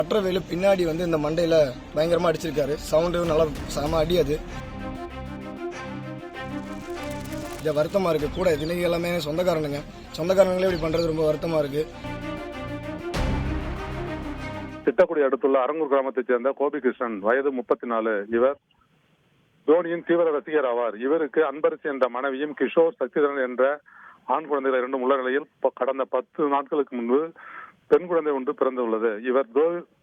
பற்றவேலு பின்னாடி வந்து இந்த மண்டையில பயங்கரமா அடிச்சிருக்காரு. சவுண்டு நல்லா செம அடி. அது வருத்தமா இருக்கு. கூட தினைக்கு எல்லாமே சொந்தக்காரங்களே இப்படி பண்றது ரொம்ப வருத்தமா இருக்கு. திட்டக்குடி அடுத்துள்ள அரங்கூர் கிராமத்தைச் சேர்ந்த கோபி கிருஷ்ணன், வயது 34. இவர் தோனியின் தீவிர ரசிகர் ஆவார். இவருக்கு அன்பரசி என்ற மனைவியும் கிஷோர் சக்திதரன் என்ற ஆண் குழந்தைகள் இரண்டும் உள்ள நிலையில் கடந்த 10 நாட்களுக்கு முன்பு பெண் குழந்தை ஒன்று பிறந்துள்ளது. இவர்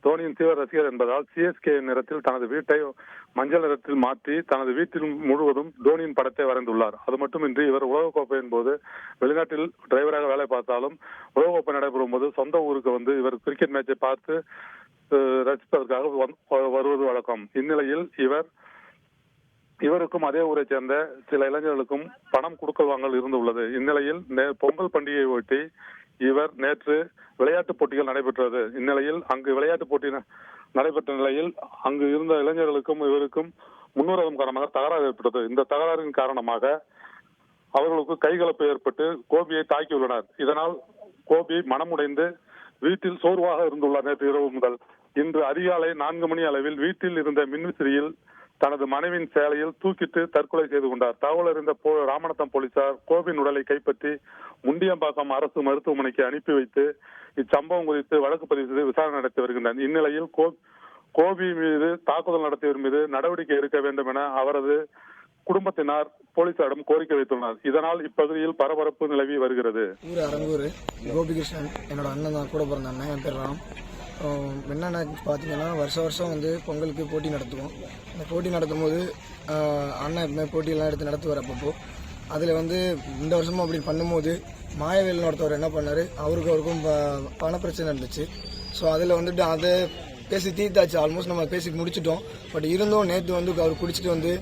தோனியின் தீவிர ரசிகர் என்பதால் சிஎஸ்கே நிறத்தில் தனது வீட்டை மஞ்சள் நிறத்தில் மாற்றி தனது வீட்டில் முழுவதும் தோனியின் படத்தை வரைந்துள்ளார். அது மட்டுமின்றி இவர் உலகக்கோப்பையின் போது வெளிநாட்டில் டிரைவராக வேலை பார்த்தாலும் உலகக்கோப்பை நடைபெறும் போது சொந்த ஊருக்கு வந்து இவர் கிரிக்கெட் மேட்சை பார்த்து ரசிப்பதற்காக வருவது வழக்கம். இந்நிலையில் இவருக்கும் அதே ஊரை சேர்ந்த சில இளைஞர்களுக்கும் பணம் கொடுக்கல் வாங்கல் இருந்துள்ளது. இந்நிலையில் பொங்கல் பண்டிகையை ஒட்டி இவர் நேற்று விளையாட்டுப் போட்டிகள் நடைபெற்றது. இந்நிலையில் அங்கு விளையாட்டுப் போட்டி நடைபெற்ற நிலையில் அங்கு இருந்த இளைஞர்களுக்கும் இவருக்கும் முன்னுரிமை காரணமாக தகராறு ஏற்பட்டது. இந்த தகராறின் காரணமாக அவர்களுக்கு கைகலப்பு ஏற்பட்டு கோபியை தாக்கியுள்ளனர். இதனால் கோபி மனமுடைந்து வீட்டில் சோர்வாக இருந்துள்ளார். நேற்று இரவு முதல் இன்று அதிகாலை 4 மணி அளவில் வீட்டில் இருந்த மின்விசிறியில் தனது மனைவியின் சேலையில் தூக்கிட்டு தற்கொலை செய்து கொண்டார். தகவல் அறிந்த ராமநாதபுரம் போலீசார் கோபியின் உடலை கைப்பற்றி முண்டியம்பாக்கம் அரசு மருத்துவமனைக்கு அனுப்பி வைத்து இச்சம்பவம் குறித்து வழக்கு பதிவு செய்து விசாரணை நடத்தி வருகின்றனர். இந்நிலையில் கோபி மீது தாக்குதல் நடத்தியவர் மீது நடவடிக்கை எடுக்க வேண்டும் என அவரது குடும்பத்தினர் போலீசாரிடம் கோரிக்கை வைத்துள்ளனர். இதனால் இப்பகுதியில் பரபரப்பு நிலவி வருகிறது. அரங்கூர் கோபிகிருஷ்ணன் என்னோட அண்ணன் தான், கூட பிறந்த அண்ணன். என் பேர் ராம். என்னென்ன பார்த்தீங்கன்னா வருஷம் வந்து பொங்கலுக்கு போட்டி நடத்துவோம். அந்த போட்டி நடத்தும் போது அண்ணன் எப்பவுமே போட்டியெல்லாம் எடுத்து நடத்துவார். அப்பப்போ அதில் வந்து இந்த வருஷமும் அப்படி பண்ணும்போது மாயவேல்னு ஒருத்தவர் என்ன பண்ணார், அவருக்கும் பண பிரச்சனை இருந்துச்சு. ஸோ அதில் வந்துட்டு அதை பேசி தீர்த்தாச்சு. ஆல்மோஸ்ட் நம்ம பேசி முடிச்சிட்டோம். பட் இருந்தும் நேற்று வந்து அவர் குடிச்சிட்டு வந்து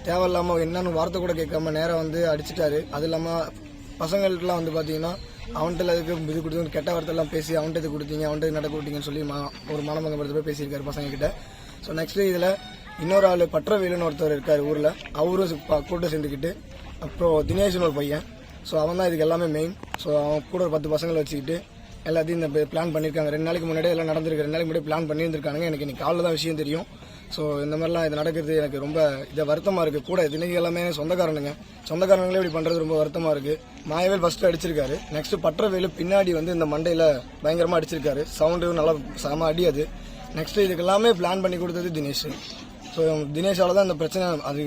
தேவையில்லாமல் என்னன்னு வார்த்தை கூட கேட்காம நேராக வந்து அடிச்சிட்டாரு. அது இல்லாமல் பசங்களுக்குலாம் வந்து பார்த்தீங்கன்னா அவன்கிட்ட அதுக்கு இது கொடுத்து கெட்ட வார்த்தைலாம் பேசி அவன்கிட்ட இது கொடுத்தீங்க, அவன்கிட்ட நடக்க விட்டீங்கன்னு சொல்லி ஒரு மனமங்கப்படுத்த போய் பேசியிருக்காரு பசங்க கிட்ட. ஸோ நெக்ஸ்ட் இதில் இன்னொரு ஆள் பற்றவேலுன்னு ஒருத்தர் இருக்கார் ஊரில், அவரும் கூட்டம் சேர்ந்துக்கிட்டு, அப்புறம் தினேஷ்னு ஒரு பையன். ஸோ அவன் தான் இதுக்கு எல்லாமே மெயின். ஸோ அவன் கூட ஒரு 10 பசங்களை வச்சுக்கிட்டு எல்லாத்தையும் இந்த பிளான் பண்ணியிருக்காங்க. 2 நாளைக்கு முன்னாடியே எல்லாம் நடந்திருக்கு. 2 நாளைக்கு முன்னாடி பிளான் பண்ணியிருந்திருக்காங்க. எனக்கு இன்னைக்கு காலையில் தான் விஷயம் தெரியும். ஸோ இந்த மாதிரிலாம் இது நடக்கிறது எனக்கு ரொம்ப வருத்தமாக இருக்குது. கூட தினைக்கு எல்லாமே சொந்தக்காரங்களே இப்படி பண்ணுறது ரொம்ப வருத்தமாக இருக்குது. மாயவேல் ஃபஸ்ட்டு அடிச்சிருக்காரு. நெக்ஸ்ட் பற்றவேலு பின்னாடி வந்து இந்த மண்டையில் பயங்கரமாக அடிச்சிருக்காரு. சவுண்டு நல்லா செம அடி. அது நெக்ஸ்ட் இதுக்கு எல்லாமே பிளான் பண்ணி கொடுத்தது தினேஷ். ஸோ தினேஷால தான் இந்த பிரச்சனை அது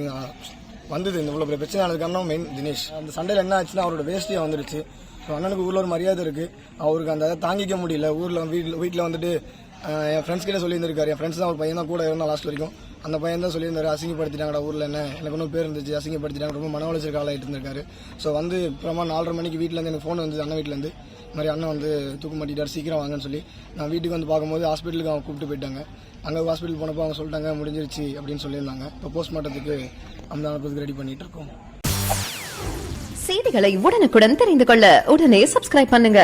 வந்தது. இந்த இவ்வளோ பிரச்சனை ஆனது காரணம் மெயின் தினேஷ். அந்த சண்டையில் என்ன ஆச்சுன்னா அவரோட வேஸ்டியாக வந்துருச்சு. ஸோ அண்ணனுக்கு ஊரில் ஒரு மரியாதை இருக்குது. அவருக்கு அந்த தாங்கிக்க முடியல. வீட்டில் வந்துட்டு என் ஃப்ரெண்ட்ஸ் கிட்ட சொல்லியிருந்திருக்காரு. என் ஃப்ரெண்ட்ஸ் தான் ஒரு பையன் தான் கூட இருந்தால் லாஸ்ட் வரைக்கும். அந்த பையன் தான் சொல்லியிருந்தாரு, அசிங்கப்படுத்திட்டாங்கடா ஊரில், என்ன எனக்கு ஒன்றும் பேர் இருந்துச்சு, அசிங்கப்படுத்திட்டாங்க, ரொம்ப மன உளைச்சல் ஆளாகிட்டு இருந்திருக்காரு. ஸோ வந்து அப்புறமா 4:30 மணிக்கு வீட்டிலேருந்து எனக்கு ஃபோன் வந்து அண்ணன் வீட்டிலேருந்து இந்த மாதிரி அண்ணன் வந்து தூக்க மாட்டிட்டார், சீக்கிரம் வாங்கன்னு சொல்லி நான் வீட்டுக்கு வந்து பார்க்கும்போது ஹாஸ்பிட்டலுக்கு அவங்க கூப்பிட்டு போயிட்டாங்க. அங்கே ஹாஸ்பிட்டல் போனப்போ அவங்க சொல்லிட்டாங்க முடிஞ்சிருச்சு அப்படின்னு சொல்லியிருந்தாங்க. இப்போ போஸ்ட்மார்ட்டத்துக்கு அனுப்புறதுக்கு ரெடி பண்ணிட்டு இருக்கோம். செய்திகளை உடனுக்குடன் தெரிந்து கொள்ள உடனே சப்ஸ்கிரைப் பண்ணுங்க.